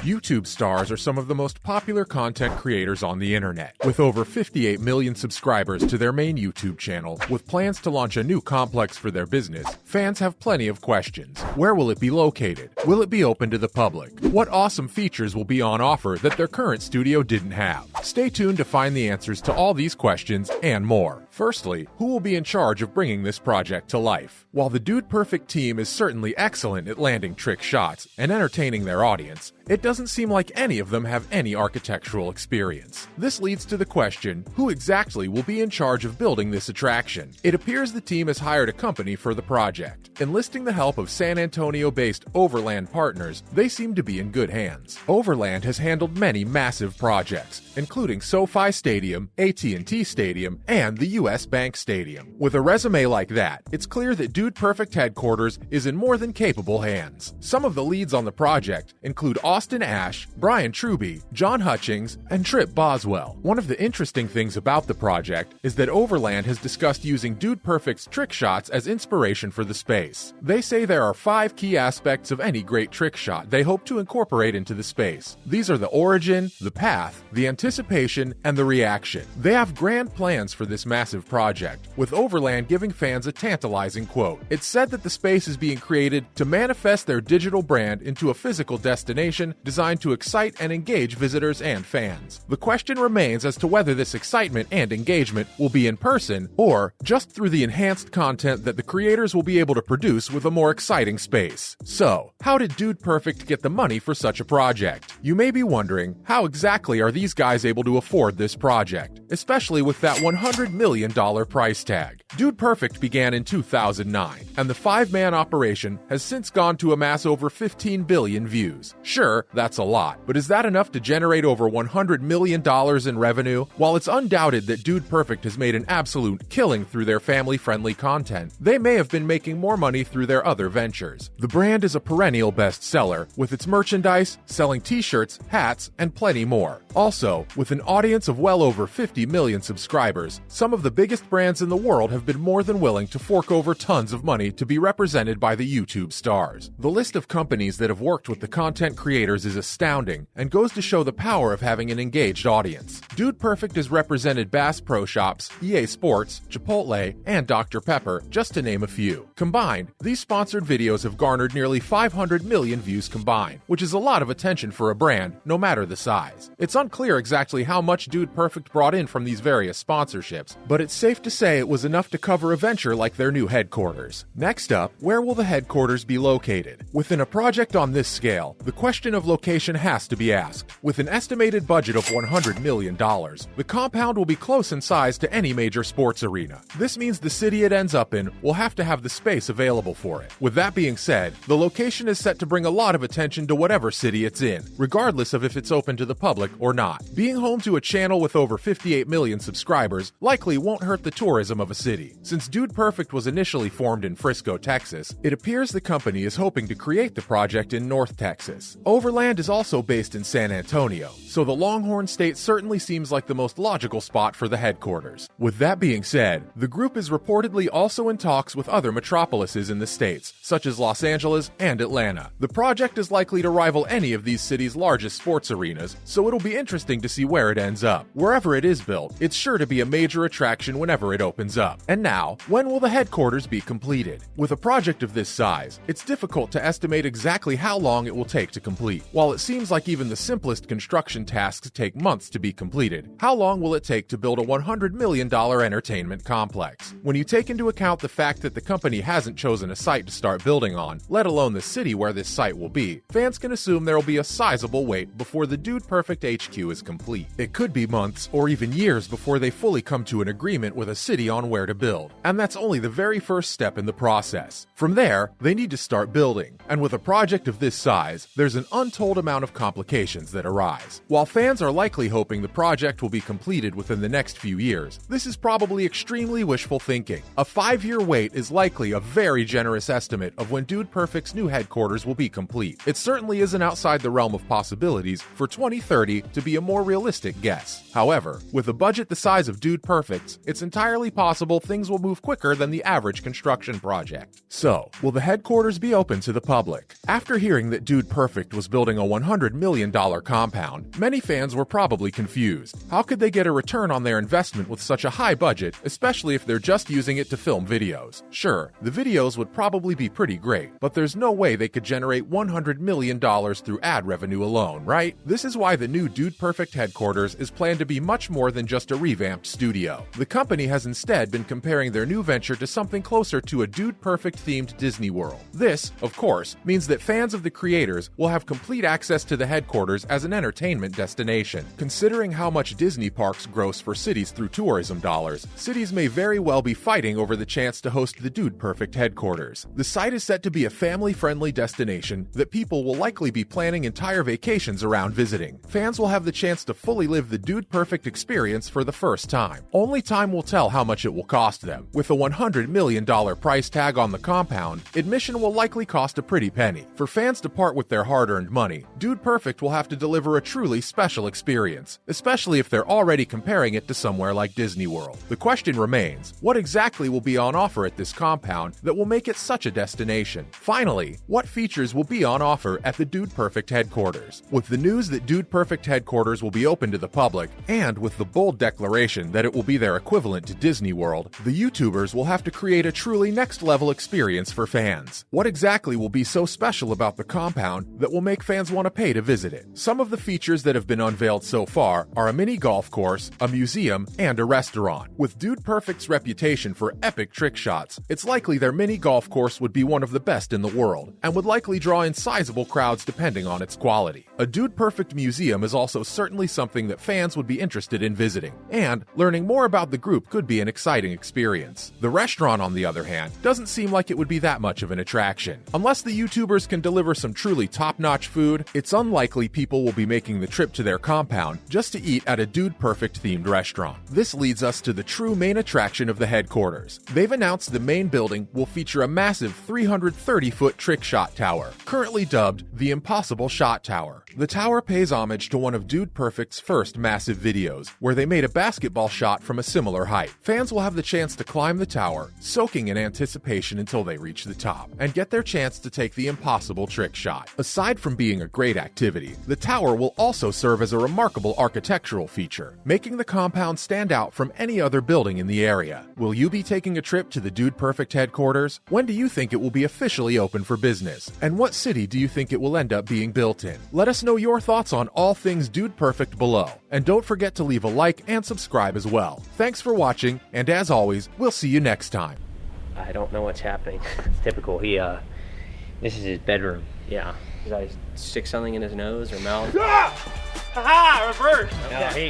YouTube stars are some of the most popular content creators on the internet. With over 58 million subscribers to their main YouTube channel, with plans to launch a new complex for their business, fans have plenty of questions. Where will it be located? Will it be open to the public? What awesome features will be on offer that their current studio didn't have? Stay tuned to find the answers to all these questions and more. Firstly, who will be in charge of bringing this project to life? While the Dude Perfect team is certainly excellent at landing trick shots and entertaining their audience, it doesn't seem like any of them have any architectural experience. This leads to the question, who exactly will be in charge of building this attraction? It appears the team has hired a company for the project. Enlisting the help of San Antonio-based Overland partners, they seem to be in good hands. Overland has handled many massive projects, including SoFi Stadium, AT&T Stadium, and the US Bank Stadium. With a resume like that, it's clear that Dude Perfect headquarters is in more than capable hands. Some of the leads on the project include Austin Ash, Brian Truby, John Hutchings, and Trip Boswell. One of the interesting things about the project is that Overland has discussed using Dude Perfect's trick shots as inspiration for the space. They say there are 5 key aspects of any great trick shot they hope to incorporate into the space. These are the origin, the path, the anticipation, and the reaction. They have grand plans for this massive project, with Overland giving fans a tantalizing quote. It's said that the space is being created to manifest their digital brand into a physical destination designed to excite and engage visitors and fans. The question remains as to whether this excitement and engagement will be in person or just through the enhanced content that the creators will be able to produce with a more exciting space. So, how did Dude Perfect get the money for such a project? You may be wondering, how exactly are these guys able to afford this project, especially with that $100 million price tag? Dude Perfect began in 2009, and the 5-man operation has since gone to amass over 15 billion views. Sure, that's a lot, but is that enough to generate over $100 million in revenue? While it's undoubted that Dude Perfect has made an absolute killing through their family-friendly content, they may have been making more money through their other ventures. The brand is a perennial bestseller, with its merchandise, selling t-shirts, hats, and plenty more. Also, with an audience of well over 50 million subscribers, some of the biggest brands in the world have been more than willing to fork over tons of money to be represented by the YouTube stars. The list of companies that have worked with the content creators is astounding and goes to show the power of having an engaged audience. Dude Perfect has represented Bass Pro Shops, EA Sports, Chipotle, and Dr. Pepper, just to name a few. Combined, these sponsored videos have garnered nearly 500 million views combined, which is a lot of attention for a brand, no matter the size. It's unclear exactly how much Dude Perfect brought in from these various sponsorships, but it's safe to say it was enough to cover a venture like their new headquarters. Next up, where will the headquarters be located? Within a project on this scale, the question of location has to be asked. With an estimated budget of $100 million, the compound will be close in size to any major sports arena. This means the city it ends up in will have to have the space available for it. With that being said, the location is set to bring a lot of attention to whatever city it's in, regardless of if it's open to the public or not. Being home to a channel with over 58 million subscribers likely won't hurt the tourism of a city. Since Dude Perfect was initially formed in Frisco, Texas, it appears the company is hoping to create the project in North Texas. Overland is also based in San Antonio, so the Longhorn State certainly seems like the most logical spot for the headquarters. With that being said, the group is reportedly also in talks with other metropolises in the states, such as Los Angeles and Atlanta. The project is likely to rival any of these cities' largest sports arenas, so it'll be interesting to see where it ends up. Wherever it is built, it's sure to be a major attraction whenever it opens up. And now, when will the headquarters be completed? With a project of this size, it's difficult to estimate exactly how long it will take to complete. While it seems like even the simplest construction tasks take months to be completed, how long will it take to build a $100 million entertainment complex? When you take into account the fact that the company hasn't chosen a site to start building on, let alone the city where this site will be, fans can assume there will be a sizable wait before the Dude Perfect HQ is complete. It could be months or even years before they fully come to an agreement with a city on where to build, and that's only the very first step in the process. From there, they need to start building, and with a project of this size, there's an untold amount of complications that arise. While fans are likely hoping the project will be completed within the next few years, this is probably extremely wishful thinking. A 5-year wait is likely a very generous estimate of when Dude Perfect's new headquarters will be complete. It certainly isn't outside the realm of possibilities for 2030 to be a more realistic guess. However, with a budget the size of Dude Perfect's, it's entirely possible things will move quicker than the average construction project. So, will the headquarters be open to the public? After hearing that Dude Perfect was building a $100 million compound, many fans were probably confused. How could they get a return on their investment with such a high budget, especially if they're just using it to film videos? Sure, the videos would probably be pretty great, but there's no way they could generate $100 million through ad revenue alone, right? This is why the new Dude Perfect headquarters is planned to be much more than just a revamped studio. The company has instead been comparing their new venture to something closer to a Dude Perfect themed Disney World. This, of course, means that fans of the creators will have complete access to the headquarters as an entertainment destination. Considering how much Disney parks gross for cities through tourism dollars, cities may very well be fighting over the chance to host the Dude Perfect headquarters. The site is set to be a family-friendly destination that people will likely be planning entire vacations around visiting. Fans will have the chance to fully live the Dude Perfect experience for the first time. Only time will tell how much it will cost them. With a $100 million price tag on the compound, admission will likely cost a pretty penny. For fans to part with their hard-earned money, Dude Perfect will have to deliver a truly special experience, especially if they're already comparing it to somewhere like Disney World. The question remains, what exactly will be on offer at this compound that will make it such a destination? Finally, what features will be on offer at the Dude Perfect headquarters? With the news that Dude Perfect headquarters will be open to the public, and with the bold declaration that it will be their equivalent to Disney World, the YouTubers will have to create a truly next-level experience for fans. What exactly will be so special about the compound that will make fans want to pay to visit it? Some of the features that have been unveiled so far are a mini golf course, a museum, and a restaurant. With Dude Perfect's reputation for epic trick shots, it's likely their mini golf course would be one of the best in the world, and would likely draw in sizable crowds depending on its quality. A Dude Perfect museum is also certainly something that fans would be interested in visiting, and learning more about the group could be an exciting experience. The restaurant, on the other hand, doesn't seem like it would be that much of an attraction. Unless the YouTubers can deliver some truly top-notch food, it's unlikely people will be making the trip to their compound just to eat at a Dude Perfect themed restaurant. This leads us to the true main attraction of the headquarters. They've announced the main building will feature a massive 330-foot trick shot tower, currently dubbed the Impossible Shot Tower. The tower pays homage to one of Dude Perfect's first massive videos, where they made a basketball shot from a similar height. Fans will have the chance to climb the tower, soaking in anticipation until they reach the top, and get their chance to take the impossible trick shot. Aside from being a great activity, the tower will also serve as a remarkable architectural feature, making the compound stand out from any other building in the area. Will you be taking a trip to the Dude Perfect headquarters? When do you think it will be officially open for business? And what city do you think it will end up being built in? Let us know your thoughts on all things Dude Perfect below. And don't forget to leave a like and subscribe as well. Thanks for watching, and as always, we'll see you next time. I don't know what's happening. It's typical. This is his bedroom. Yeah. Did I stick something in his nose or mouth? Haha, reverse! No,